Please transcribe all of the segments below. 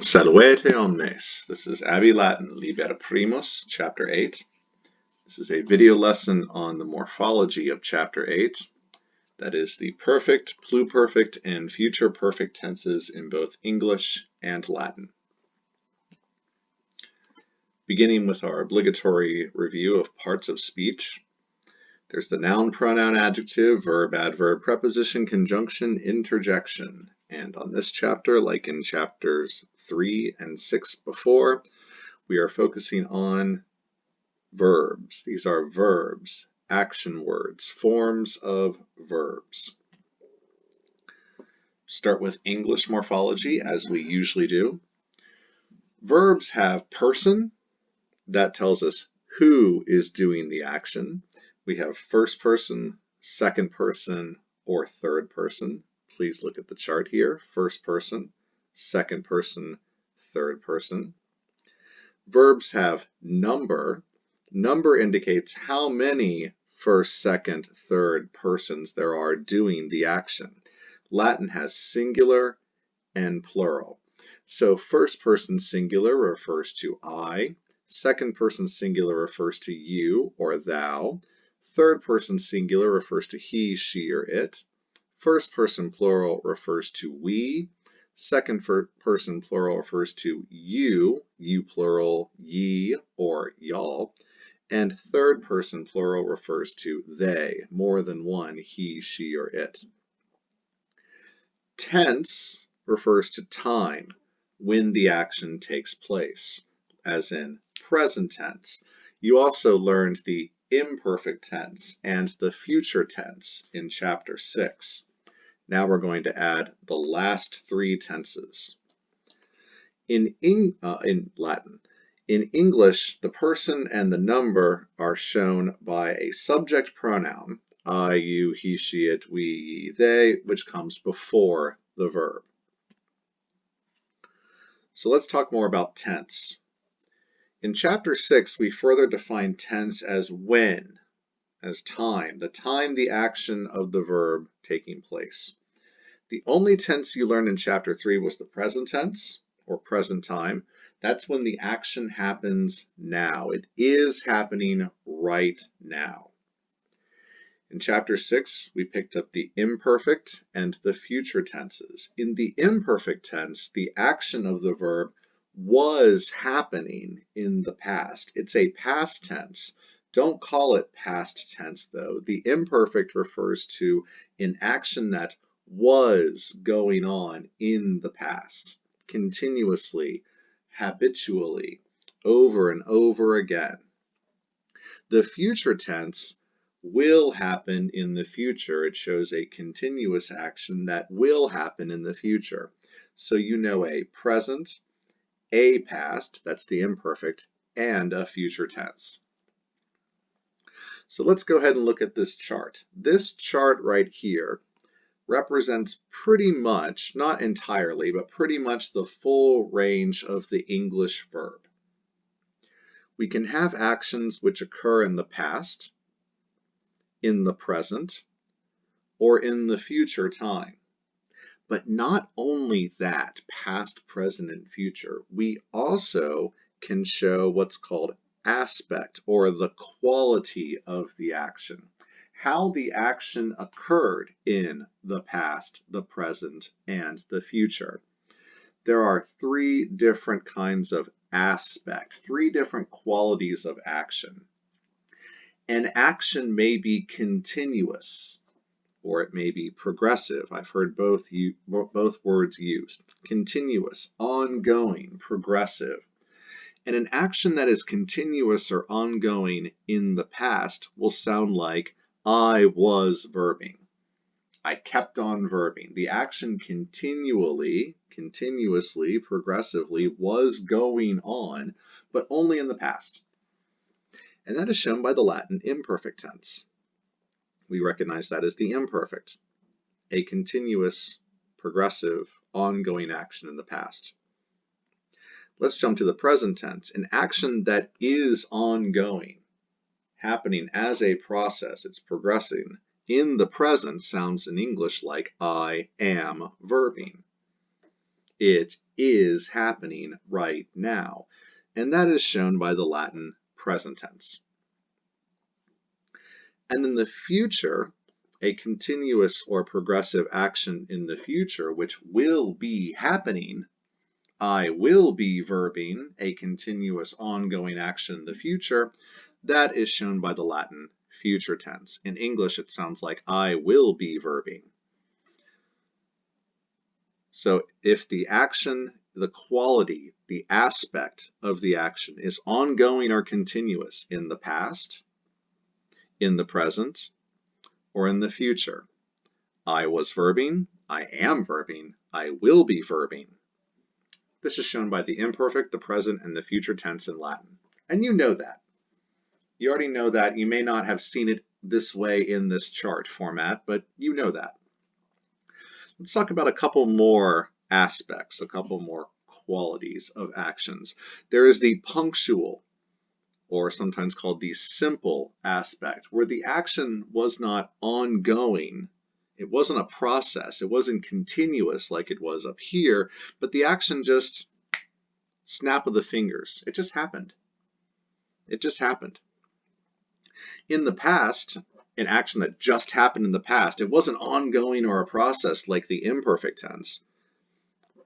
Salvete omnes. This is Abbey Latin, Liber Primus, Chapter 8. This is a video lesson on the morphology of Chapter 8. That is the perfect, pluperfect, and future perfect tenses in both English and Latin. Beginning with our obligatory review of parts of speech. There's the noun, pronoun, adjective, verb, adverb, preposition, conjunction, interjection. And on this chapter, like in chapters 3 and 6 before, we are focusing on verbs. These are verbs, action words, forms of verbs. Start with English morphology, as we usually do. Verbs have person. That tells us who is doing the action. We have first person, second person, or third person. Please look at the chart here. First person, second person, third person. Verbs have number. Number indicates how many first, second, third persons there are doing the action. Latin has singular and plural. So first person singular refers to I. Second person singular refers to you or thou. Third person singular refers to he, she, or it. First person plural refers to we. Second person plural refers to you, you plural, ye, or y'all. And third person plural refers to they, more than one, he, she, or it. Tense refers to time, when the action takes place, as in present tense. You also learned the imperfect tense and the future tense in chapter 6. Now we're going to add the last three tenses. In Latin, in English, the person and the number are shown by a subject pronoun, I, you, he, she, it, we, ye, they, which comes before the verb. So let's talk more about tense. In chapter 6, we further define tense as when, as time, the time the action of the verb taking place. The only tense you learned in chapter 3 was the present tense, or present time. That's when the action happens now. It is happening right now. In chapter 6, we picked up the imperfect and the future tenses. In the imperfect tense, the action of the verb was happening in the past. It's a past tense. Don't call it past tense, though. The imperfect refers to an action that was going on in the past, continuously, habitually, over and over again. The future tense will happen in the future. It shows a continuous action that will happen in the future. So you know a present, a past, that's the imperfect, and a future tense. So let's go ahead and look at this chart. This chart right here represents pretty much, not entirely, but pretty much the full range of the English verb. We can have actions which occur in the past, in the present, or in the future time. But not only that, past, present, and future, we also can show what's called aspect, or the quality of the action. How the action occurred in the past, the present, and the future. There are three different kinds of aspect, three different qualities of action. An action may be continuous, or it may be progressive. I've heard both words used. Continuous, ongoing, progressive. And an action that is continuous or ongoing in the past will sound like I was verbing. I kept on verbing. The action continuously, progressively was going on, but only in the past. And that is shown by the Latin imperfect tense. We recognize that as the imperfect, a continuous, progressive, ongoing action in the past. Let's jump to the present tense, an action that is ongoing, happening as a process, it's progressing. In the present sounds in English like I am verbing. It is happening right now. And that is shown by the Latin present tense. And in the future, a continuous or progressive action in the future, which will be happening, I will be verbing, a continuous ongoing action in the future, that is shown by the Latin future tense. In English, it sounds like I will be verbing. So if the action, the quality, the aspect of the action is ongoing or continuous in the past, in the present, or in the future, I was verbing, I am verbing, I will be verbing. This is shown by the imperfect, the present, and the future tense in Latin. And you know that. You already know that. You may not have seen it this way in this chart format, but you know that. Let's talk about a couple more aspects, a couple more qualities of actions. There is the punctual, or sometimes called the simple aspect, where the action was not ongoing. It wasn't a process. It wasn't continuous like it was up here, but the action just snap of the fingers. It just happened. It just happened. In the past, an action that just happened in the past, it wasn't ongoing or a process like the imperfect tense,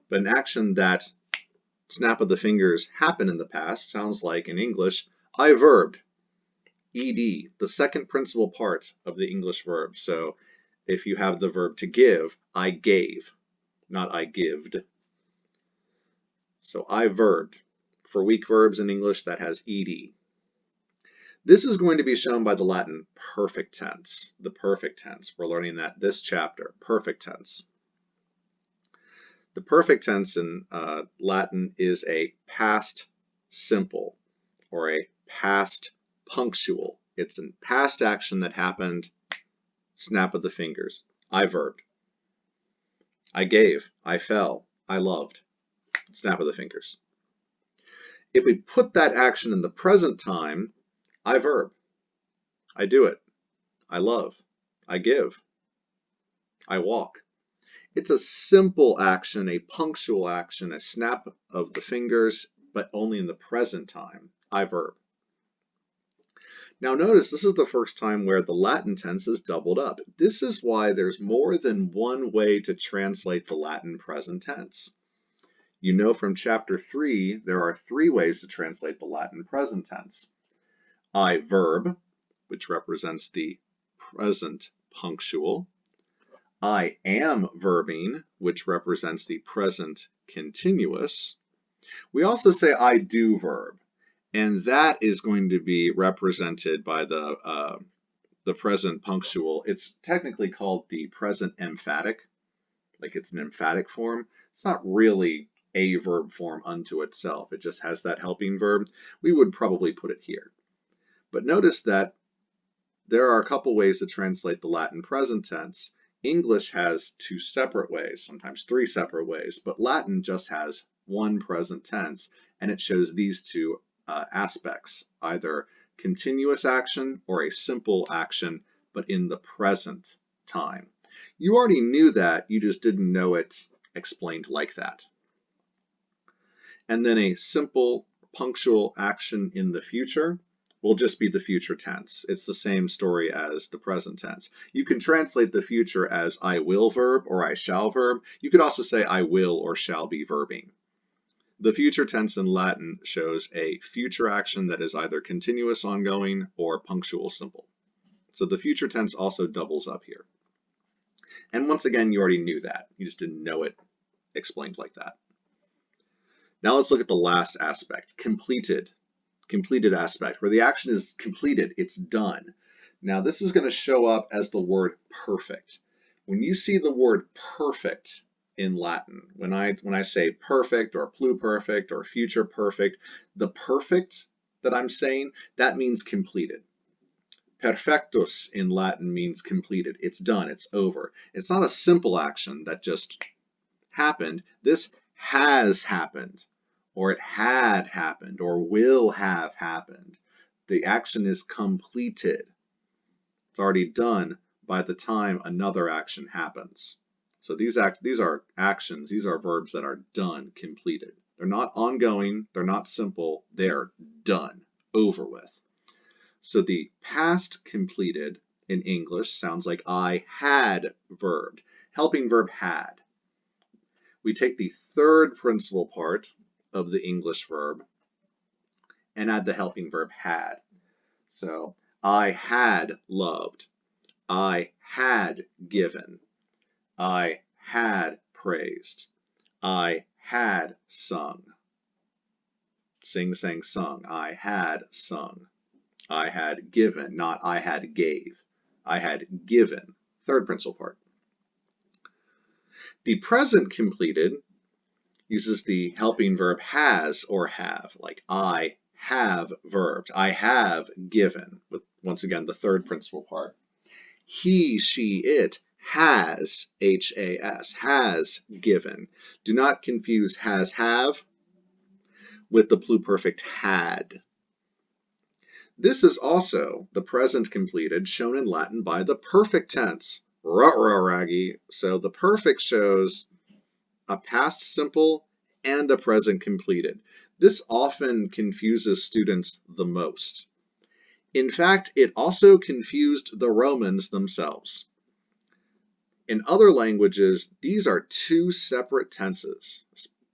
but an action that snap of the fingers happened in the past sounds like in English, I verbed. ED, the second principal part of the English verb. So if you have the verb to give, I gave, not I gived. So I verbed. For weak verbs in English, that has ED. This is going to be shown by the Latin perfect tense, the perfect tense. We're learning that this chapter, perfect tense. The perfect tense in Latin is a past simple or a past punctual. It's a past action that happened, snap of the fingers. I verbed. I gave, I fell, I loved, snap of the fingers. If we put that action in the present time, I verb. I do it. I love. I give. I walk. It's a simple action, a punctual action, a snap of the fingers, but only in the present time. I verb. Now notice this is the first time where the Latin tense is doubled up. This is why there's more than one way to translate the Latin present tense. You know from chapter 3, there are 3 ways to translate the Latin present tense. I verb, which represents the present punctual. I am verbing, which represents the present continuous. We also say I do verb, and that is going to be represented by the present punctual. It's technically called the present emphatic, like it's an emphatic form. It's not really a verb form unto itself. It just has that helping verb. We would probably put it here. But notice that there are a couple ways to translate the Latin present tense. English has 2 separate ways, sometimes 3 separate ways, but Latin just has 1 present tense, and it shows these 2 aspects, either continuous action or a simple action, but in the present time. You already knew that, you just didn't know it explained like that. And then a simple punctual action in the future will just be the future tense. It's the same story as the present tense. You can translate the future as I will verb or I shall verb. You could also say I will or shall be verbing. The future tense in Latin shows a future action that is either continuous ongoing or punctual simple. So the future tense also doubles up here. And once again, you already knew that. You just didn't know it explained like that. Now let's look at the last aspect, completed aspect, where the action is completed, it's done. Now this is going to show up as the word perfect. When you see the word perfect in Latin, when I say perfect or pluperfect or future perfect, the perfect that I'm saying, that means completed. Perfectus in Latin means completed. It's done, it's over. It's not a simple action that just happened. This has happened, or it had happened, or will have happened. The action is completed. It's already done by the time another action happens. So these are actions, these are verbs that are done, completed. They're not ongoing, they're not simple, they're done, over with. So the past completed in English sounds like I had verbed. Helping verb had. We take the third principal part of the English verb and add the helping verb had. So I had loved. I had given. I had praised. I had sung. Sing, sang, sung. I had sung. I had given, not I had gave. I had given. Third principal part. The present completed uses the helping verb has or have, like I have verbed. I have given, with once again the third principal part. He, she, it has, H-A-S, has given. Do not confuse has, have with the pluperfect had. This is also the present completed shown in Latin by the perfect tense. Rut-row-raggy. So the perfect shows a past simple and a present completed. This often confuses students the most. In fact, it also confused the Romans themselves. In other languages, these are two separate tenses.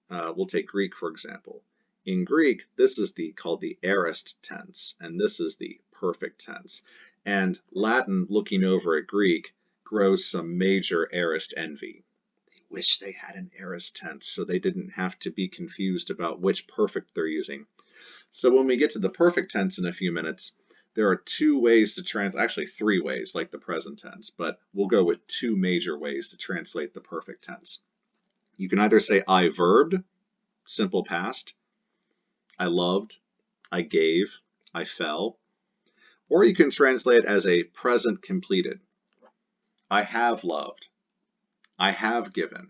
We'll take Greek, for example. In Greek, this is called the aorist tense, and this is the perfect tense. And Latin, looking over at Greek, grows some major aorist envy. They wish they had an aorist tense so they didn't have to be confused about which perfect they're using. So when we get to the perfect tense in a few minutes, there are two ways to translate, actually three ways like the present tense, but we'll go with two major ways to translate the perfect tense. You can either say I verbed, simple past, I loved, I gave, I fell, or you can translate it as a present completed. I have loved, I have given,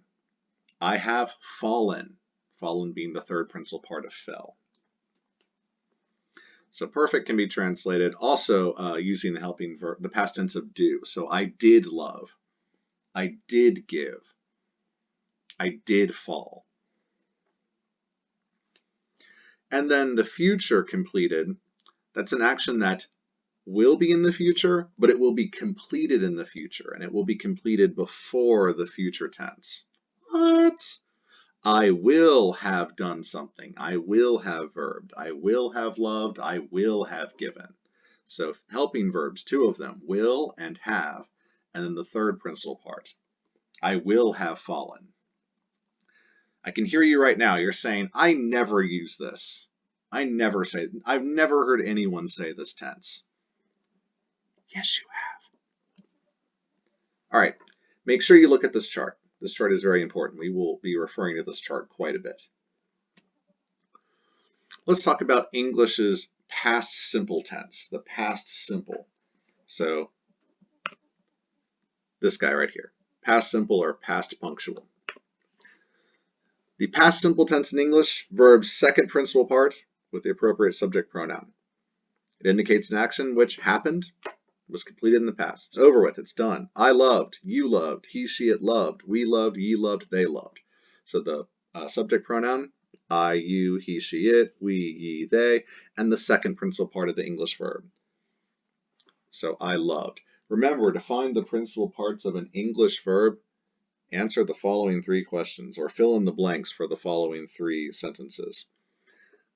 I have fallen, fallen being the third principal part of fell. So perfect can be translated also using the helping verb, the past tense of do. So I did love, I did give, I did fall. And then the future completed, that's an action that will be in the future, but it will be completed in the future, and it will be completed before the future tense. What? I will have done something. I will have verbed. I will have loved. I will have given. So helping verbs, two of them, will and have, and then the third principal part. I will have fallen. I can hear you right now. You're saying, I never use this. I've never heard anyone say this tense. Yes, you have. All right, make sure you look at this chart. This chart is very important. We will be referring to this chart quite a bit. Let's talk about English's past simple tense, the past simple. So this guy right here, past simple or past punctual. The past simple tense in English, verb's second principal part with the appropriate subject pronoun. It indicates an action which happened, was completed in the past. It's over with, it's done. I loved, you loved, he, she, it loved, we loved, ye loved, they loved. So the subject pronoun, I, you, he, she, it, we, ye, they, and the second principal part of the English verb. So I loved. Remember, to find the principal parts of an English verb, answer the following three questions, or fill in the blanks for the following three sentences.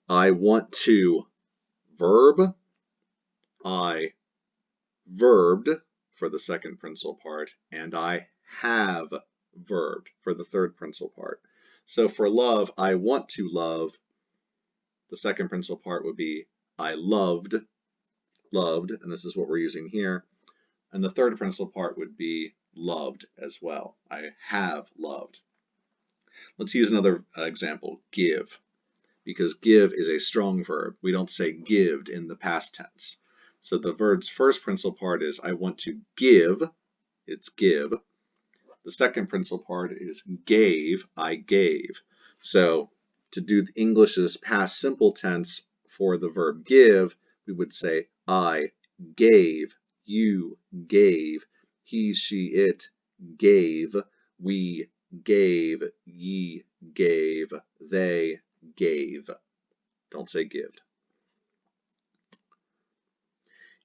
I want to verb, I verbed for the second principal part, and I have verbed for the third principal part. So for love, I want to love, the second principal part would be I loved, and this is what we're using here. And the third principal part would be loved as well. I have loved. Let's use another example, give, because give is a strong verb. We don't say gived in the past tense. So the verb's first principal part is I want to give, it's give. The second principal part is gave, I gave. So to do English's past simple tense for the verb give, we would say I gave, you gave, he, she, it gave, we gave, ye gave, they gave. Don't say gived.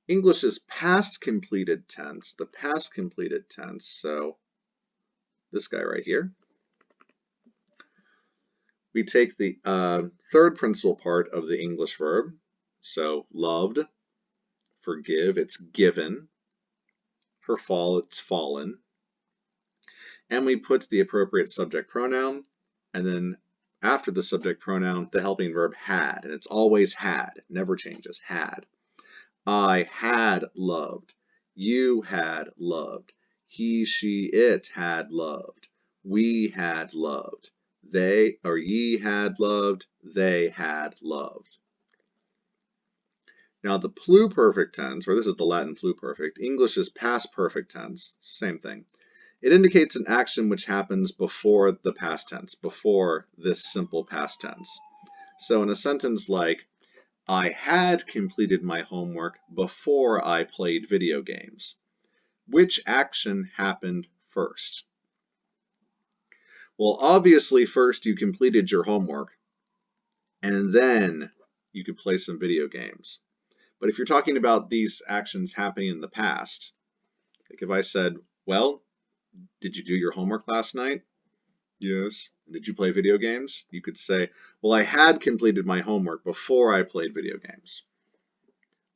English is past completed tense, the past completed tense, so this guy right here. We take the third principal part of the English verb, so loved, forgive, it's given, for fall, it's fallen, and we put the appropriate subject pronoun, and then after the subject pronoun, the helping verb had, and it's always had, it never changes, had. I had loved, you had loved, he, she, it had loved, we had loved, they or ye had loved, they had loved. Now the pluperfect tense, or this is the Latin pluperfect, English is past perfect tense, same thing. It indicates an action which happens before the past tense, before this simple past tense. So in a sentence like, I had completed my homework before I played video games, which action happened first? Well, obviously first you completed your homework, and then you could play some video games. But if you're talking about these actions happening in the past, like if I said, well, did you do your homework last night? Yes. Did you play video games? You could say, well, I had completed my homework before I played video games.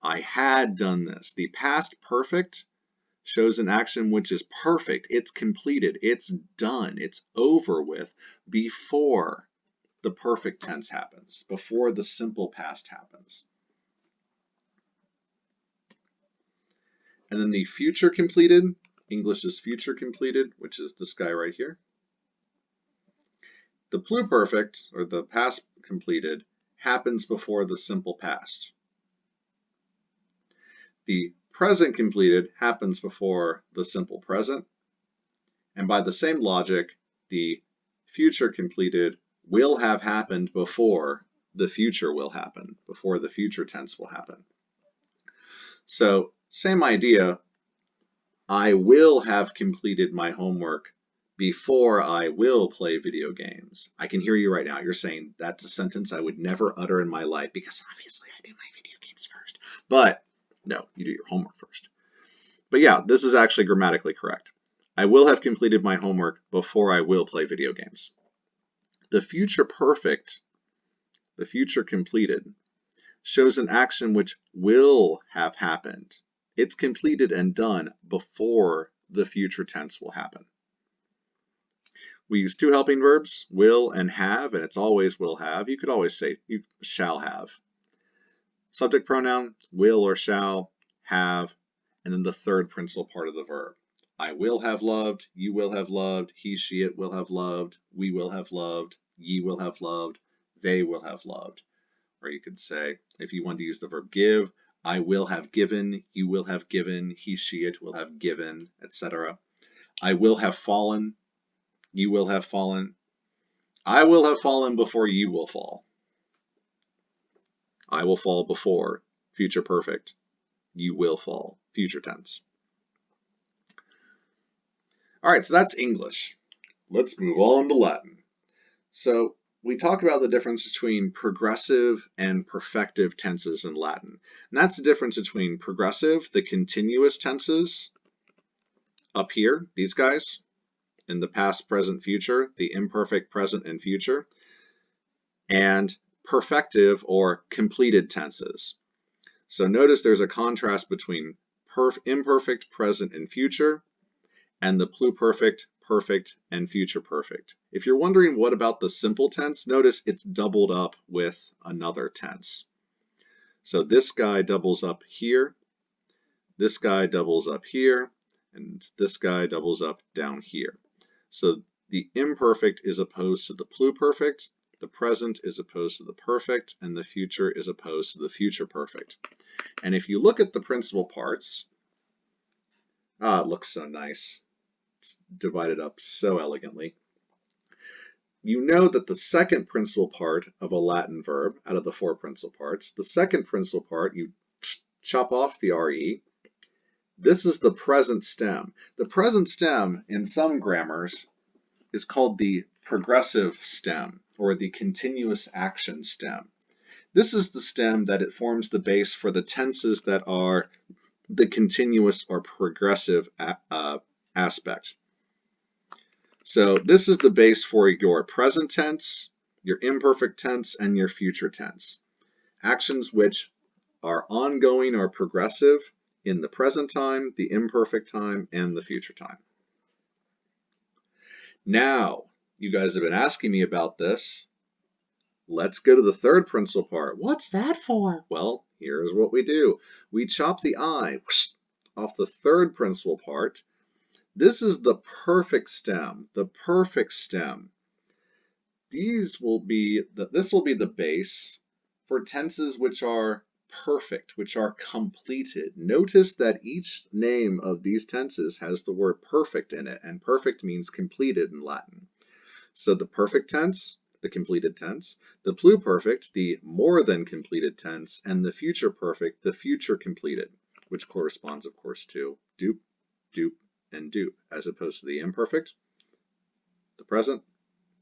I had done this. The past perfect shows an action which is perfect. It's completed. It's done. It's over with before the perfect tense happens, before the simple past happens. And then the future completed, English is future completed, which is this guy right here. The pluperfect, or the past completed, happens before the simple past. The present completed happens before the simple present. And by the same logic, the future completed will have happened before the future will happen, before the future tense will happen. So, same idea, I will have completed my homework before I will play video games. I can hear you right now. You're saying that's a sentence I would never utter in my life because obviously I do my video games first. But no, you do your homework first. But yeah, this is actually grammatically correct. I will have completed my homework before I will play video games. The future perfect, the future completed, shows an action which will have happened. It's completed and done before the future tense will happen. We use two helping verbs, will and have, and it's always will have. You could always say you shall have. Subject pronoun, will or shall, have, and then the third principal part of the verb. I will have loved, you will have loved, he, she, it will have loved, we will have loved, ye will have loved, they will have loved. Or you could say, if you want to use the verb give, I will have given, you will have given, he, she, it will have given, etc. I will have fallen, you will have fallen. I will have fallen before you will fall. I will fall before, future perfect. You will fall, future tense. All right, so that's English. Let's move on to Latin. So we talk about the difference between progressive and perfective tenses in Latin. And that's the difference between progressive, the continuous tenses, up here, these guys, in the past, present, future, the imperfect present and future, and perfective or completed tenses. So notice there's a contrast between imperfect present and future and the pluperfect, perfect, and future perfect. If you're wondering what about the simple tense, notice it's doubled up with another tense. So this guy doubles up here, this guy doubles up here, and this guy doubles up down here. So the imperfect is opposed to the pluperfect, the present is opposed to the perfect, and the future is opposed to the future perfect. And if you look at the principal parts, it looks so nice. It's divided up so elegantly. You know that the second principal part of a Latin verb, out of the four principal parts, the second principal part, you chop off the RE. This is the present stem. The present stem, in some grammars, is called the progressive stem, or the continuous action stem. This is the stem that it forms the base for the tenses that are the continuous or progressive aspect. So this is the base for your present tense, your imperfect tense, and your future tense. Actions which are ongoing or progressive in the present time, the imperfect time, and the future time. Now, you guys have been asking me about this. Let's go to the third principal part. What's that for? Well, here's what we do. We chop the I off the third principal part. This is the perfect stem, the perfect stem. This will be the base for tenses which are perfect, which are completed. Notice that each name of these tenses has the word perfect in it, and perfect means completed in Latin. So the perfect tense, the completed tense, the pluperfect, the more than completed tense, and the future perfect, the future completed, which corresponds, of course, to dupe, dupe, and dupe, as opposed to the imperfect, the present,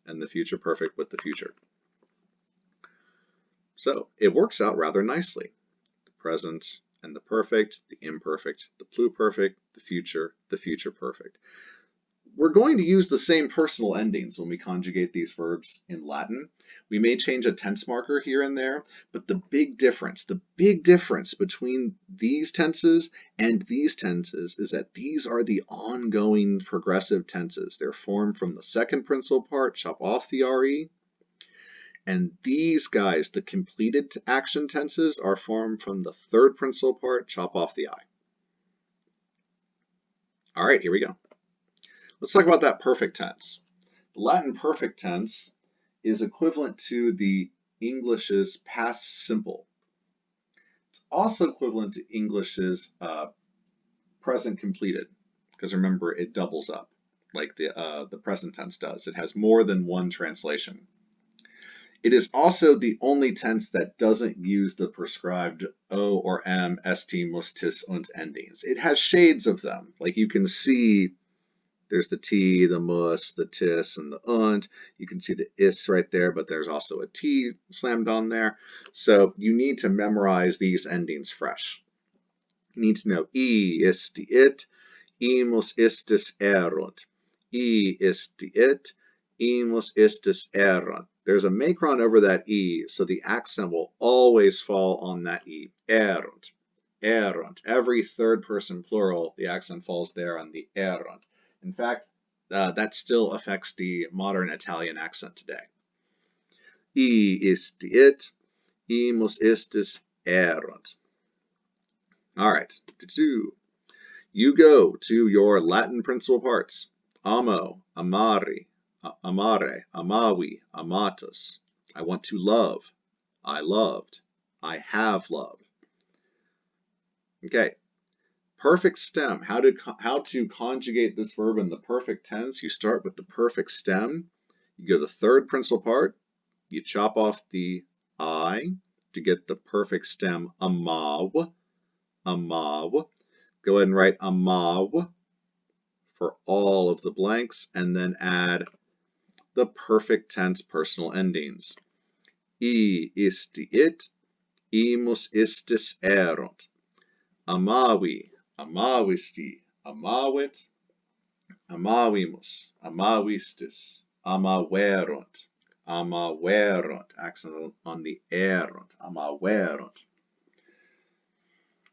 and the future perfect with the future. So it works out rather nicely. The present and the perfect, the imperfect, the pluperfect, the future perfect. We're going to use the same personal endings when we conjugate these verbs in Latin. We may change a tense marker here and there, but the big difference between these tenses and these tenses is that these are the ongoing progressive tenses. They're formed from the second principal part, chop off the RE, and these guys, the completed action tenses, are formed from the third principal part, chop off the I. All right, here we go. Let's talk about that perfect tense. The Latin perfect tense is equivalent to the English's past simple. It's also equivalent to English's present completed, because remember, it doubles up like the present tense does. It has more than one translation. It is also the only tense that doesn't use the prescribed O or M, ST, muss, tis, und endings. It has shades of them. Like you can see there's the T, the muss, the tis, and the und. You can see the is right there, but there's also a T slammed on there. So you need to memorize these endings fresh. You need to know I isti it, imus istis erunt. I isti it, imus istis erunt. There's a macron over that E, so the accent will always fall on that E. Erunt, erunt. Every third person plural, the accent falls there on the erunt. In fact, that still affects the modern Italian accent today. I isti it, imus istis erunt. All right, you go to your Latin principal parts. Amo, amare, amare, amavi, amatus. I want to love. I loved. I have loved. Okay. Perfect stem. How to conjugate this verb in the perfect tense? You start with the perfect stem. You go to the third principal part. You chop off the I to get the perfect stem amav. Amav. Go ahead and write amav for all of the blanks, and then add the perfect tense personal endings. I isti it, imus istis erunt. Amavi, amavisti, amavit, amavimus, amavistis, amaverunt, amaverunt. Accent on the erunt, amaverunt.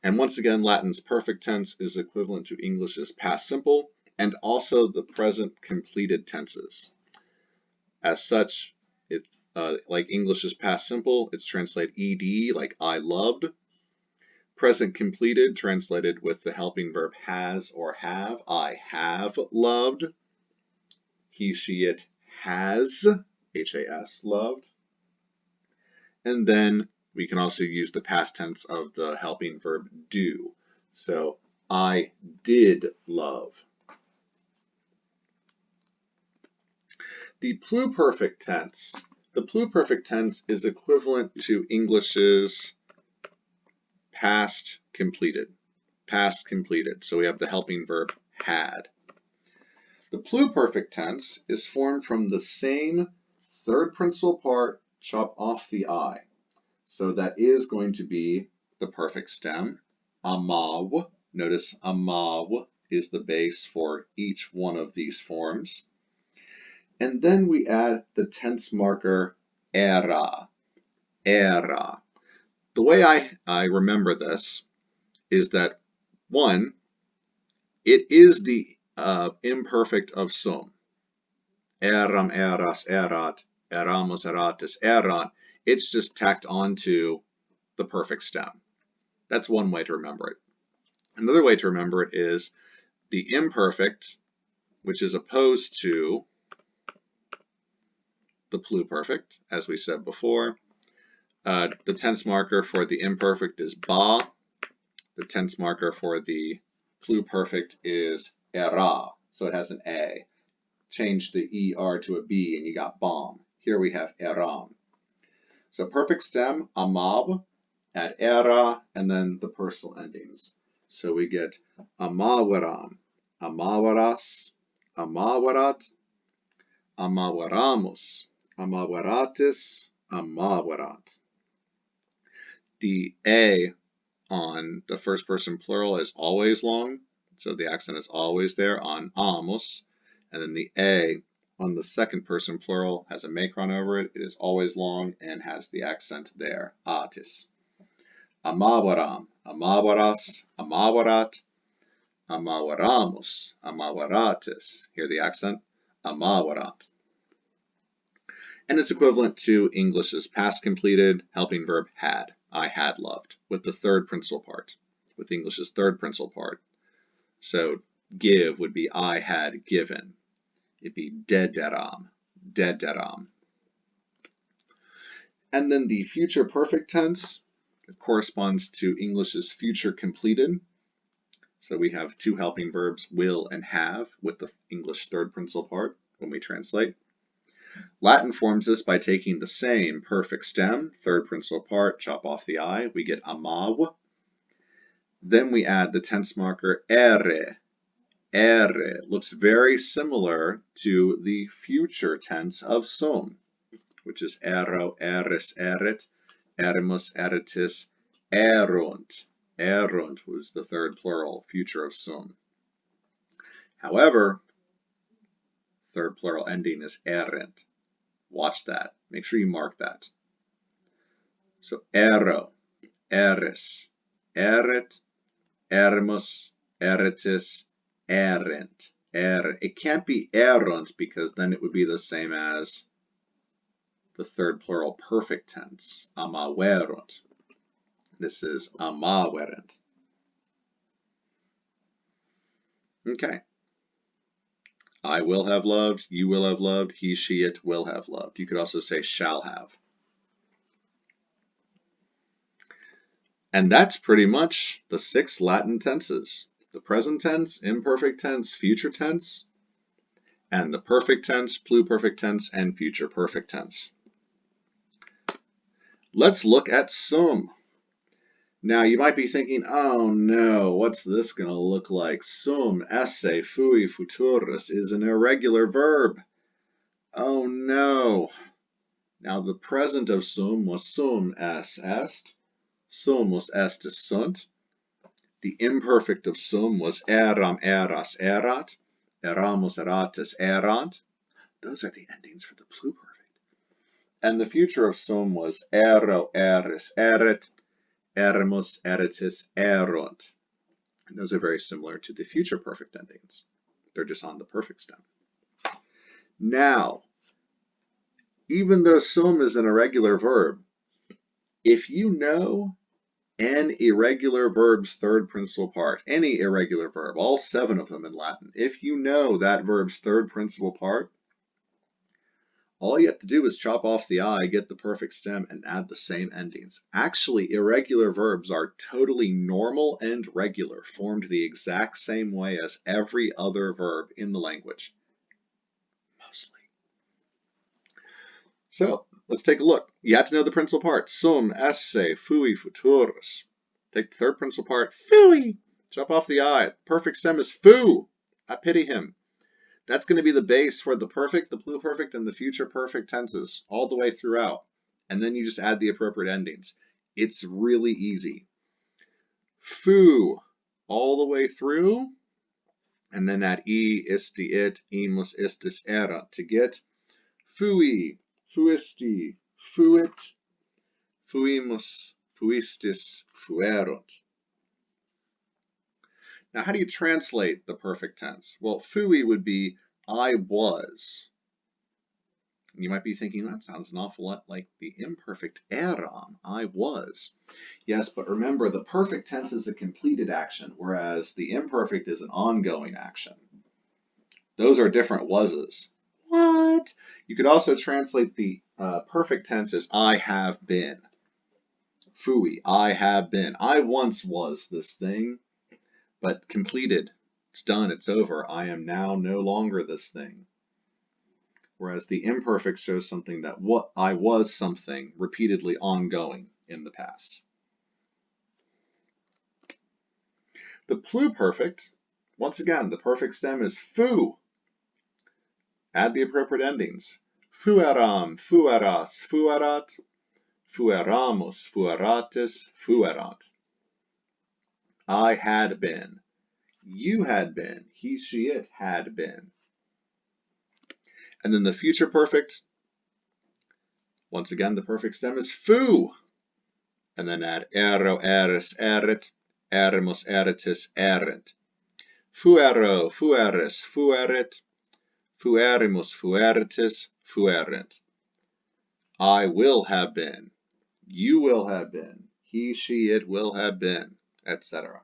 And once again, Latin's perfect tense is equivalent to English's past simple and also the present completed tenses. As such, it's like English's past simple, it's translated ed, like I loved. Present completed, translated with the helping verb has or have. I have loved. He, she, it has, H-A-S, loved. And then we can also use the past tense of the helping verb do. So, I did love. The pluperfect tense. The pluperfect tense is equivalent to English's past completed. Past completed. So we have the helping verb had. The pluperfect tense is formed from the same third principal part, chop off the I. So that is going to be the perfect stem, amav. Notice amav is the base for each one of these forms. And then we add the tense marker era, era. The way I remember this is that, one, it is the imperfect of sum. Eram, eras, erat, eramos, eratis, erant. It's just tacked onto the perfect stem. That's one way to remember it. Another way to remember it is the imperfect, which is opposed to the pluperfect, as we said before. The tense marker for the imperfect is ba. The tense marker for the pluperfect is era, so it has an A. Change the ER to a B and you got bomb. Here we have eram. So perfect stem, amab, add era, and then the personal endings. So we get amawaram, amawaras, amawarat, amawaramus, amawaratis, amawarat. The A on the first person plural is always long, so the accent is always there on amos, and then the A on the second person plural has a macron over it. It is always long and has the accent there, atis. Amawaram, amawaras, amawarat, amawaramus, amawaratis. Hear the accent? Amawarat. And it's equivalent to English's past completed helping verb had. I had loved, with the third principal part, with English's third principal part. So give would be I had given. It'd be dederam, dederam. And then the future perfect tense, it corresponds to English's future completed. So we have two helping verbs, will and have, with the English third principal part when we translate. Latin forms this by taking the same perfect stem, third principal part, chop off the I, we get amav. Then we add the tense marker ere. Ere. It looks very similar to the future tense of sum, which is ero, eris, erit, erimus, eritis, erunt. Erunt was the third plural, future of sum. However, third plural ending is erent. Watch that. Make sure you mark that. So ero, eris, erit, erimus, eritis, erent. It can't be erunt because then it would be the same as the third plural perfect tense, amaverunt. This is amaverent. Okay. I will have loved, you will have loved, he, she, it will have loved. You could also say shall have. And that's pretty much the 6 Latin tenses. The present tense, imperfect tense, future tense, and the perfect tense, pluperfect tense, and future perfect tense. Let's look at sum. Now you might be thinking, oh no, what's this going to look like? Sum esse fui futurus is an irregular verb. Oh no. Now the present of sum was sum es est. Sum was estis sunt. The imperfect of sum was eram, eras, erat. Eramus, eratis, erant. Those are the endings for the pluperfect. And the future of sum was ero, eris, erit. Erimus, eritis, erunt. And those are very similar to the future perfect endings. They're just on the perfect stem. Now, even though sum is an irregular verb, if you know an irregular verb's third principal part, any irregular verb, all 7 of them in Latin, if you know that verb's third principal part, all you have to do is chop off the I, get the perfect stem, and add the same endings. Actually, irregular verbs are totally normal and regular, formed the exact same way as every other verb in the language. Mostly. So, let's take a look. You have to know the principal part. Sum esse fui futurus. Take the third principal part, fui. Chop off the I. Perfect stem is fu. I pity him. That's going to be the base for the perfect, the pluperfect, and the future perfect tenses all the way throughout. And then you just add the appropriate endings. It's really easy. Foo, all the way through, and then add isti, it, imus, istis, era to get fui, fuisti, fuit, fuimus, fuistis, fuerunt. Now, how do you translate the perfect tense? Well, fui would be I was. You might be thinking, that sounds an awful lot like the imperfect eram, I was. Yes, but remember, the perfect tense is a completed action, whereas the imperfect is an ongoing action. Those are different wases. What? You could also translate the perfect tense as I have been. Fui, I have been. I once was this thing, but completed. It's done, it's over. I am now no longer this thing. Whereas the imperfect shows something that what I was something repeatedly ongoing in the past. The pluperfect, once again, the perfect stem is fu. Add the appropriate endings. Fueram, fueras, fuerat, fueramus, fueratis, fuerant. I had been. You had been. He, she, it had been. And then the future perfect, once again, the perfect stem is fu. And then add ero, eris, erit, erimus, eritis, erint. Fuero, fueris, fuerit, fuerimus, fueritis, fuerint. I will have been. You will have been. He, she, it will have been, etc.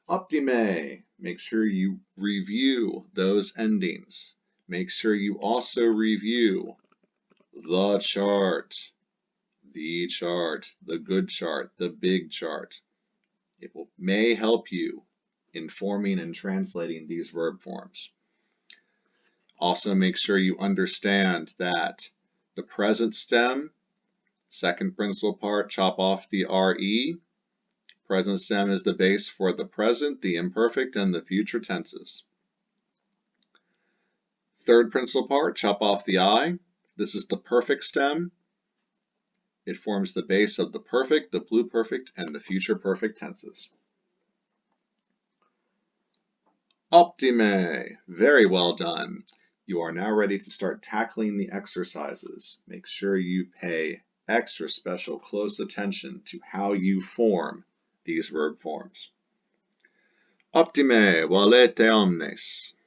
Optime. Make sure you review those endings. Make sure you also review the chart, the good chart, the big chart. It may help you in forming and translating these verb forms. Also, make sure you understand that the present stem, second principal part, chop off the RE. Present stem is the base for the present, the imperfect, and the future tenses. Third principal part, chop off the I. This is the perfect stem. It forms the base of the perfect, the pluperfect, and the future perfect tenses. Optime. Very well done. You are now ready to start tackling the exercises. Make sure you pay extra special close attention to how you form these verb forms. Optime, valete omnes.